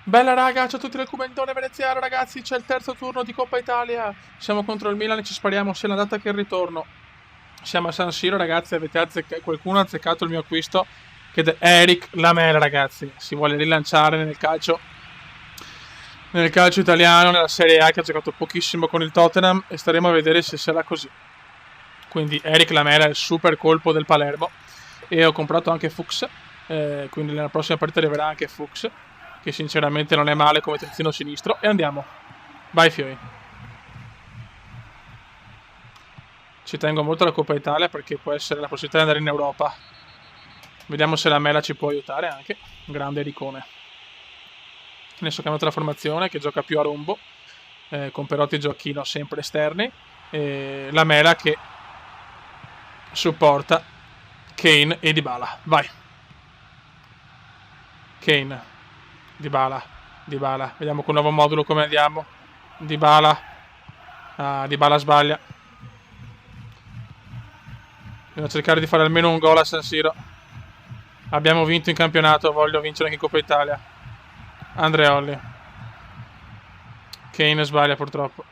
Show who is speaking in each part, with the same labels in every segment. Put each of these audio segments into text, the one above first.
Speaker 1: Bella raga, ciao a tutti dal Cubentone veneziano ragazzi, c'è il terzo turno di Coppa Italia. Siamo contro il Milan e ci spariamo sia l'andata che il ritorno. Siamo a San Siro ragazzi, qualcuno ha azzeccato il mio acquisto, che è Eric Lamela ragazzi. Si vuole rilanciare nel calcio italiano, nella Serie A, che ha giocato pochissimo con il Tottenham e staremo a vedere se sarà così. Quindi Eric Lamela è il super colpo del Palermo e ho comprato anche Fuchs, quindi nella prossima partita arriverà anche Fuchs, che sinceramente non è male come terzino sinistro. E andiamo. Vai Fioi. Ci tengo molto alla Coppa Italia perché può essere la possibilità di andare in Europa. Vediamo se la Mela ci può aiutare anche. Grande Ricone. Adesso cambiato la formazione, che gioca più a rombo, con Perotti e Gioacchino sempre esterni, e la Mela che supporta Kane e Dybala. Vai. Kane, Dybala, vediamo con il nuovo modulo come andiamo. Dybala sbaglia. Bisogna cercare di fare almeno un gol a San Siro. Abbiamo vinto in campionato, voglio vincere anche in Coppa Italia. Andreolli. Kane sbaglia purtroppo.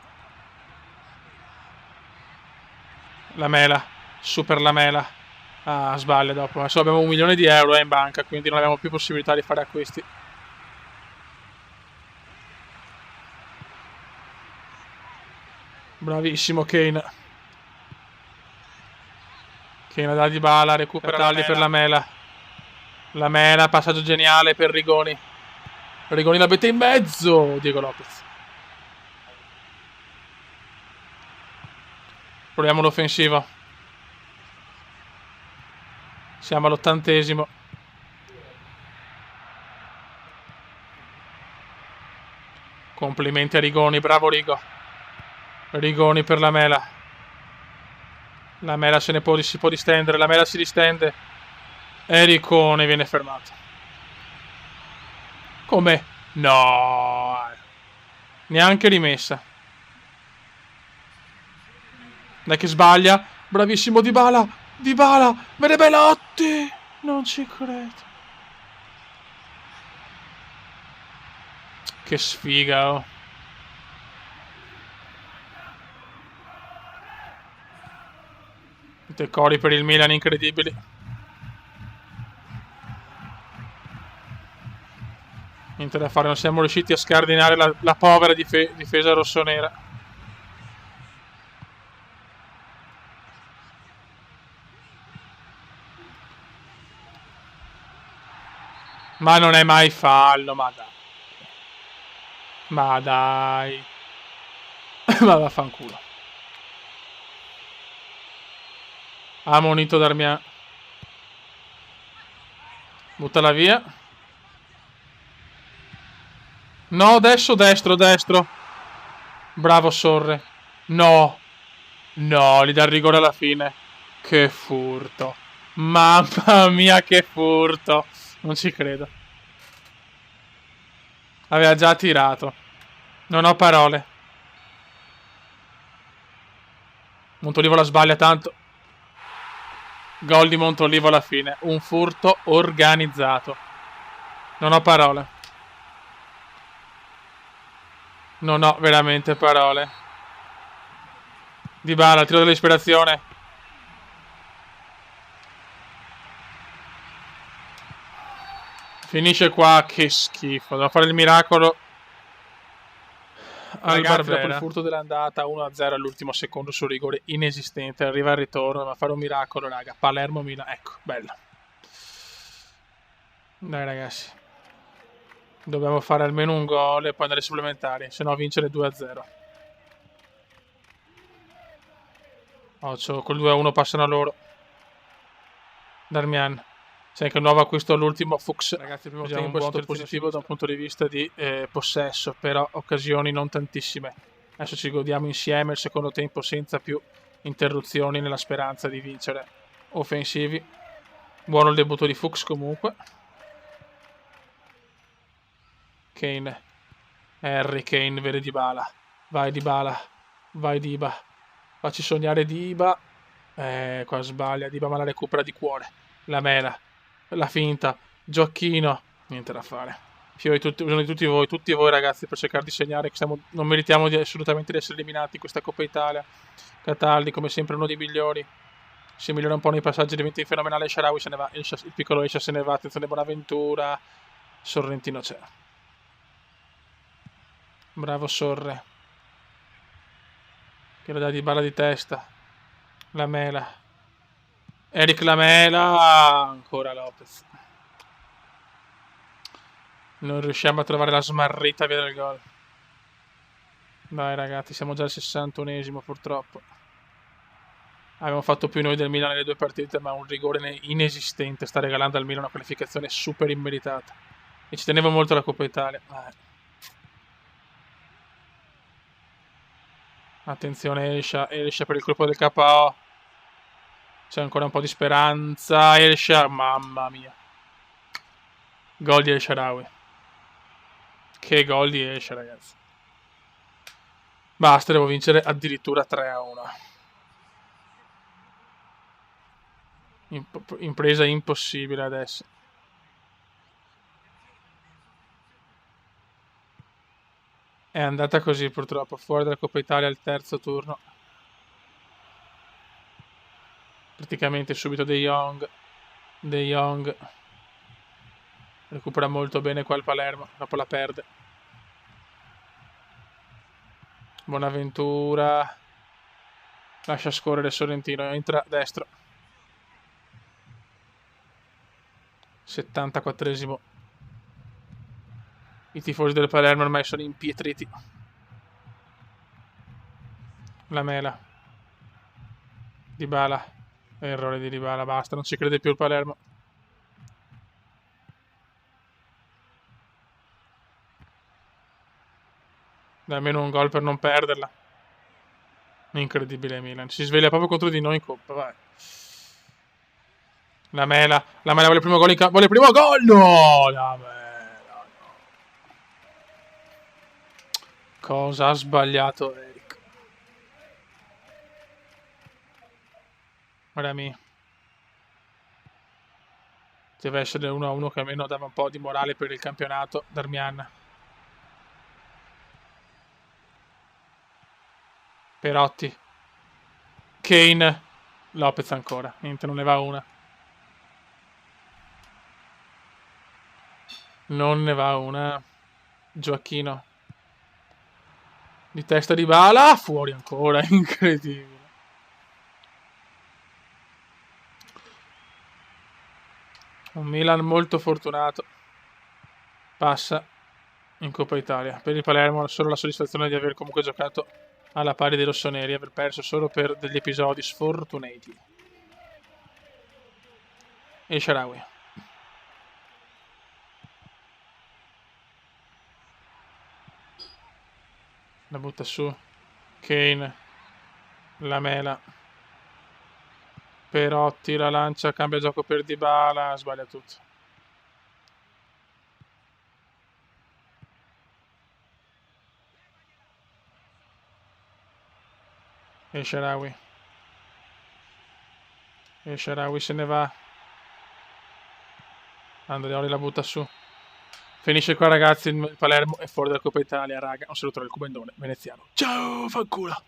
Speaker 1: Lamela, super Lamela. Sbaglia dopo. Adesso abbiamo 1 milione di euro in banca, quindi non abbiamo più possibilità di fare acquisti. Bravissimo Kane. Kane da Dybala, recupera Talli per Lamela. Lamela, passaggio geniale per Rigoni. Rigoni la mette in mezzo. Diego Lopez. Proviamo l'offensiva. Siamo all'80esimo. Complimenti a Rigoni, bravo Rigo. Rigoni per Lamela. Lamela si può distendere, Lamela si distende. E Ricone viene fermato. Come? No. Neanche rimessa. Dai che sbaglia. Bravissimo Dybala. Dybala. Vede Belotti. Non ci credo. Che sfiga, oh. Decori per il Milan incredibili. Niente da fare, non siamo riusciti a scardinare la povera difesa rossonera. Ma non è mai fallo, ma dai. Ma dai. Ma vaffanculo. Ammonito Darmian. Buttala via. No, adesso destro. Bravo Sorre. No. No, gli dà il rigore alla fine. Che furto. Mamma mia, che furto. Non ci credo. Aveva già tirato. Non ho parole. Montolivo la sbaglia tanto. Gol di Montolivo alla fine. Un furto organizzato. Non ho parole. Non ho veramente parole. Dybala, tiro dell'ispirazione. Finisce qua, che schifo. Devo fare il miracolo. Al Barbera. Dopo il furto dell'andata 1-0 all'ultimo secondo sul rigore inesistente. Arriva il ritorno, ma fare un miracolo, raga. Palermo-Milan, ecco, bella. Dai ragazzi. Dobbiamo fare almeno un gol e poi andare ai supplementari, se no vincere 2-0. Occhio, col 2-1 passano loro. Darmian. C'è anche un nuovo acquisto all'ultimo, Fuchs. Ragazzi, il primo tempo è stato positivo da un punto di vista di possesso, però occasioni non tantissime. Adesso ci godiamo insieme il secondo tempo senza più interruzioni, nella speranza di vincere offensivi. Buono il debutto di Fuchs comunque. Kane. Harry Kane vede Dybala. Vai Dybala. Vai Diba. Facci sognare Diba. Qua sbaglia. Diba ma la recupera di cuore. Lamela. La finta. Gioacchino. Niente da fare. Uno di tutti voi ragazzi, per cercare di segnare che non meritiamo assolutamente di essere eliminati in questa Coppa Italia. Cataldi, come sempre, uno dei migliori. Si migliora un po' nei passaggi, diventa fenomenale. Shaarawy se ne va, il piccolo Escia se ne va. Attenzione, Bonaventura. Sorrentino c'è. Bravo Sorre. Che lo dà di balla di testa. Lamela. Eric Lamela. Ancora Lopez. Non riusciamo a trovare la smarrita via del gol. Dai ragazzi, siamo già al 61esimo purtroppo. Abbiamo fatto più noi del Milan nelle due partite, ma un rigore inesistente sta regalando al Milan una qualificazione super immeritata. E ci tenevo molto la Coppa Italia. Attenzione, Elsha per il colpo del KO. C'è ancora un po' di speranza. Elsha, mamma mia. Gol di El Shaarawy. Che gol di Elsha, ragazzi. Basta, devo vincere addirittura 3-1. Impresa impossibile adesso. È andata così purtroppo, fuori dalla Coppa Italia al terzo turno. Praticamente subito De Jong. De Jong recupera molto bene qua il Palermo, dopo la perde. Bonaventura lascia scorrere Sorrentino, entra destro. 74esimo. I tifosi del Palermo ormai sono impietriti. Lamela. Dybala. Errore di Dybala, basta, non ci crede più il Palermo. Dai, almeno un gol per non perderla. Incredibile Milan. Si sveglia proprio contro di noi in Coppa, vai. Lamela vuole il primo gol in campo. Vuole il primo gol! No! Lamela. Cosa ha sbagliato Eric? Rami. Deve essere 1-1 che almeno dava un po' di morale per il campionato. Darmian. Perotti. Kane. Lopez ancora. Niente, non ne va una. Non ne va una. Gioacchino. Di testa di bala. Fuori ancora. Incredibile. Un Milan molto fortunato. Passa in Coppa Italia. Per il Palermo solo la soddisfazione di aver comunque giocato alla pari dei rossoneri, aver perso solo per degli episodi sfortunati. E Shaarawy. La butta su. Kane. Lamela. Perotti la lancia, cambia gioco per Dybala, sbaglia tutto. E Shaarawy. E Shaarawy se ne va. Andreoli la butta su. Finisce qua ragazzi, il Palermo è fuori dalla Coppa Italia, raga. Un saluto dal Cubendone veneziano. Ciao, fanculo!